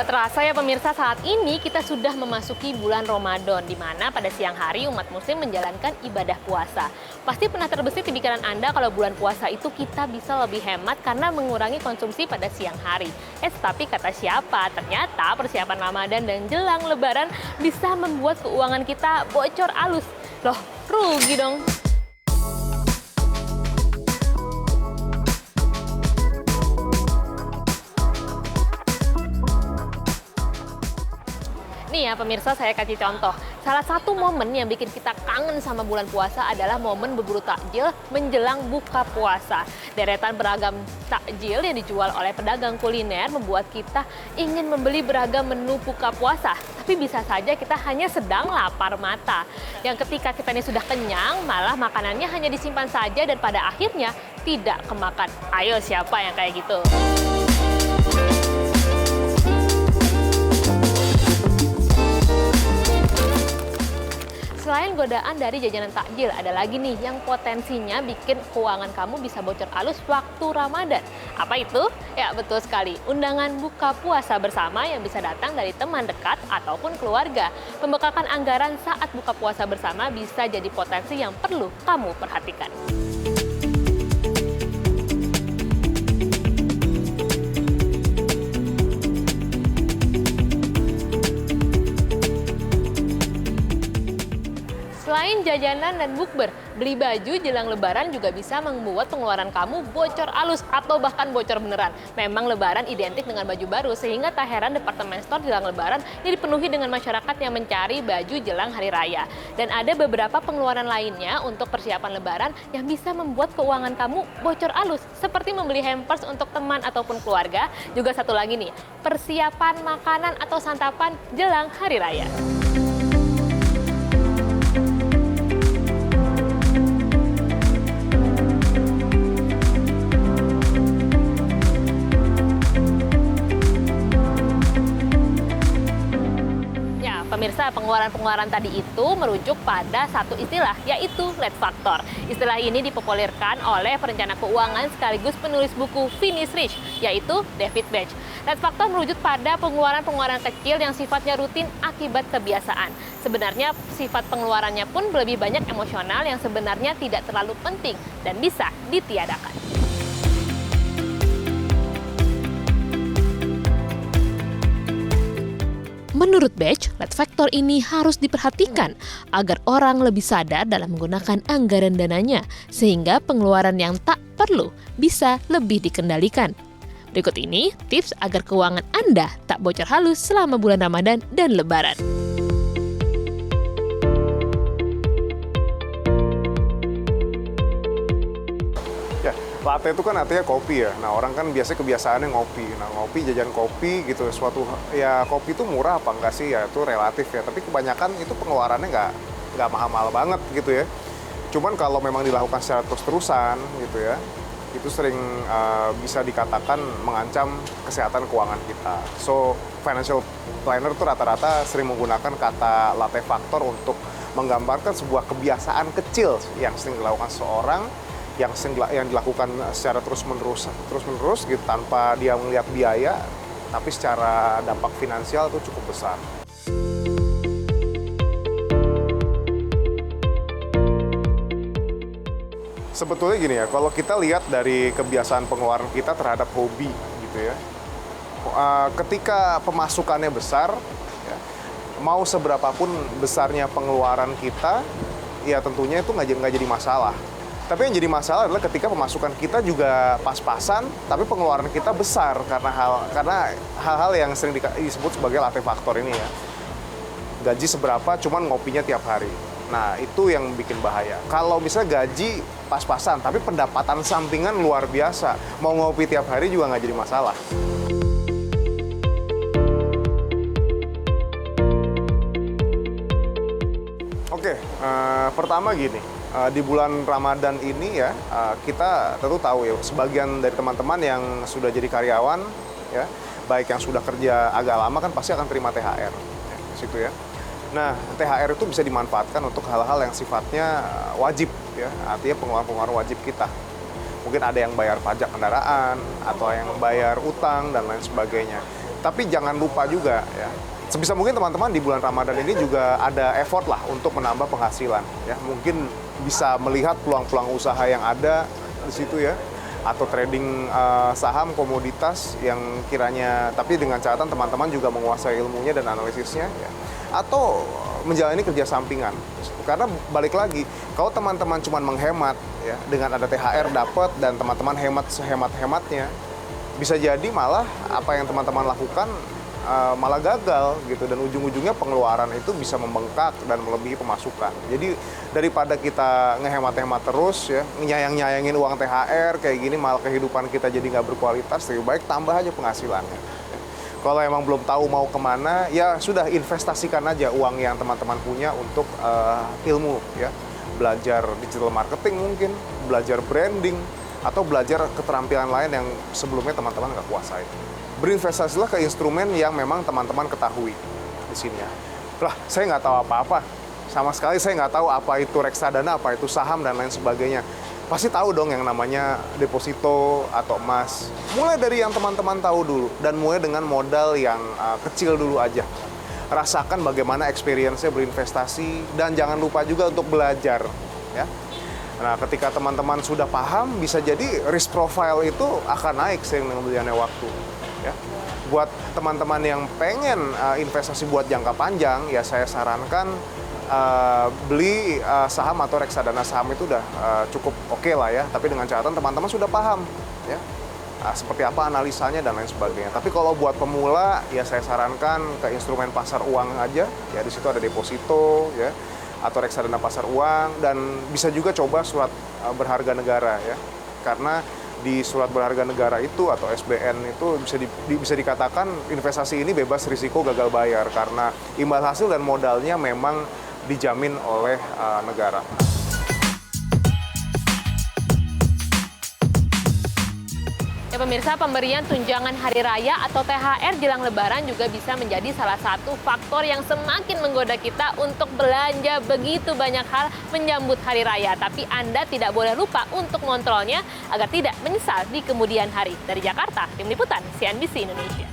Tak terasa ya pemirsa, saat ini kita sudah memasuki bulan Ramadan, di mana pada siang hari umat muslim menjalankan ibadah puasa. Pasti pernah terbesit di pikiran Anda kalau bulan puasa itu kita bisa lebih hemat karena mengurangi konsumsi pada siang hari. Tapi kata siapa? Ternyata persiapan Ramadan dan jelang Lebaran bisa membuat keuangan kita bocor alus. Loh, rugi dong. Nih ya pemirsa, saya kasih contoh. Salah satu momen yang bikin kita kangen sama bulan puasa adalah momen berburu takjil menjelang buka puasa. Deretan beragam takjil yang dijual oleh pedagang kuliner membuat kita ingin membeli beragam menu buka puasa. Tapi bisa saja kita hanya sedang lapar mata. Yang ketika kita ini sudah kenyang, malah makanannya hanya disimpan saja dan pada akhirnya tidak kemakan. Ayo, siapa yang kayak gitu? Selain godaan dari jajanan takjil, ada lagi nih yang potensinya bikin keuangan kamu bisa bocor alus waktu Ramadan. Apa itu? Ya betul sekali, undangan buka puasa bersama yang bisa datang dari teman dekat ataupun keluarga. Pembekakan anggaran saat buka puasa bersama bisa jadi potensi yang perlu kamu perhatikan. Selain jajanan dan bukber, beli baju jelang Lebaran juga bisa membuat pengeluaran kamu bocor alus atau bahkan bocor beneran. Memang Lebaran identik dengan baju baru, sehingga tak heran departemen store jelang Lebaran ini dipenuhi dengan masyarakat yang mencari baju jelang Hari Raya. Dan ada beberapa pengeluaran lainnya untuk persiapan Lebaran yang bisa membuat keuangan kamu bocor alus, seperti membeli hampers untuk teman ataupun keluarga. Juga satu lagi nih, persiapan makanan atau santapan jelang Hari Raya. Pemirsa, pengeluaran-pengeluaran tadi itu merujuk pada satu istilah, yaitu rate factor. Istilah ini dipopulerkan oleh perencana keuangan sekaligus penulis buku Finish Rich, yaitu David Bach. Rate factor merujuk pada pengeluaran-pengeluaran kecil yang sifatnya rutin akibat kebiasaan. Sebenarnya sifat pengeluarannya pun lebih banyak emosional yang sebenarnya tidak terlalu penting dan bisa ditiadakan. Menurut Bach, rate factor ini harus diperhatikan agar orang lebih sadar dalam menggunakan anggaran dananya, sehingga pengeluaran yang tak perlu bisa lebih dikendalikan. Berikut ini tips agar keuangan Anda tak bocor halus selama bulan Ramadan dan Lebaran. Latte itu kan artinya kopi ya. Nah, orang kan biasanya kebiasaannya ngopi. Nah, ngopi, jajan kopi gitu. Ya kopi itu murah apa enggak sih? Ya itu relatif ya. Tapi kebanyakan itu pengeluarannya nggak mahal-mahal banget gitu ya. Cuman kalau memang dilakukan secara terus-terusan gitu ya, itu sering bisa dikatakan mengancam kesehatan keuangan kita. So, financial planner tuh rata-rata sering menggunakan kata latte factor untuk menggambarkan sebuah kebiasaan kecil yang sering dilakukan seorang yang dilakukan secara terus-menerus gitu tanpa dia melihat biaya, tapi secara dampak finansial itu cukup besar. Sebetulnya gini ya, kalau kita lihat dari kebiasaan pengeluaran kita terhadap hobi gitu ya, ketika pemasukannya besar, ya, mau seberapapun besarnya pengeluaran kita, ya tentunya itu nggak jadi masalah. Tapi yang jadi masalah adalah ketika pemasukan kita juga pas-pasan, tapi pengeluaran kita besar karena hal-hal yang sering disebut sebagai latte factor ini ya. Gaji seberapa, cuman ngopinya tiap hari. Nah, itu yang bikin bahaya. Kalau misalnya gaji pas-pasan, tapi pendapatan sampingan luar biasa, mau ngopi tiap hari juga nggak jadi masalah. Oke, pertama gini. Di bulan Ramadan ini ya, kita tentu tahu ya, sebagian dari teman-teman yang sudah jadi karyawan, ya, baik yang sudah kerja agak lama kan pasti akan terima THR, ya, situ ya. Nah, THR itu bisa dimanfaatkan untuk hal-hal yang sifatnya wajib, ya, artinya pengeluaran-pengeluaran wajib kita. Mungkin ada yang bayar pajak kendaraan, atau yang bayar utang, dan lain sebagainya. Tapi jangan lupa juga ya, sebisa mungkin teman-teman di bulan Ramadan ini juga ada effort lah untuk menambah penghasilan ya. Mungkin bisa melihat peluang-peluang usaha yang ada di situ ya, atau trading saham komoditas yang kiranya, tapi dengan catatan teman-teman juga menguasai ilmunya dan analisisnya ya. Atau menjalani kerja sampingan. Karena balik lagi, kalau teman-teman cuma menghemat ya, dengan ada THR dapat dan teman-teman hemat sehemat-hematnya, bisa jadi malah apa yang teman-teman lakukan malah gagal gitu, dan ujung-ujungnya pengeluaran itu bisa membengkak dan melebihi pemasukan. Jadi daripada kita ngehemat-hemat terus ya, nyayang-nyayangin uang THR kayak gini, malah kehidupan kita jadi nggak berkualitas, lebih baik tambah aja penghasilannya. Kalau emang belum tahu mau kemana, ya sudah investasikan aja uang yang teman-teman punya untuk ilmu ya. Belajar digital marketing mungkin, belajar branding, atau belajar keterampilan lain yang sebelumnya teman-teman nggak kuasai. Berinvestasilah ke instrumen yang memang teman-teman ketahui di sini ya. Lah, saya nggak tahu apa-apa. Sama sekali saya nggak tahu apa itu reksadana, apa itu saham, dan lain sebagainya. Pasti tahu dong yang namanya deposito atau emas. Mulai dari yang teman-teman tahu dulu, dan mulai dengan modal yang kecil dulu aja. Rasakan bagaimana experience-nya berinvestasi, dan jangan lupa juga untuk belajar. Ya. Nah, ketika teman-teman sudah paham, bisa jadi risk profile itu akan naik seiring dengan berjalannya waktu. Ya. Buat teman-teman yang pengen investasi buat jangka panjang, ya saya sarankan beli saham atau reksadana saham itu udah cukup oke lah ya, tapi dengan catatan teman-teman sudah paham ya seperti apa analisanya dan lain sebagainya. Tapi kalau buat pemula ya saya sarankan ke instrumen pasar uang aja ya, di situ ada deposito ya, atau reksadana pasar uang, dan bisa juga coba surat berharga negara ya, karena di surat berharga negara itu atau SBN itu bisa dikatakan investasi ini bebas risiko gagal bayar, karena imbal hasil dan modalnya memang dijamin oleh negara. Ya pemirsa, pemberian tunjangan hari raya atau THR jelang lebaran juga bisa menjadi salah satu faktor yang semakin menggoda kita untuk belanja begitu banyak hal menyambut hari raya. Tapi Anda tidak boleh lupa untuk mengontrolnya agar tidak menyesal di kemudian hari. Dari Jakarta, Tim Liputan CNBC Indonesia.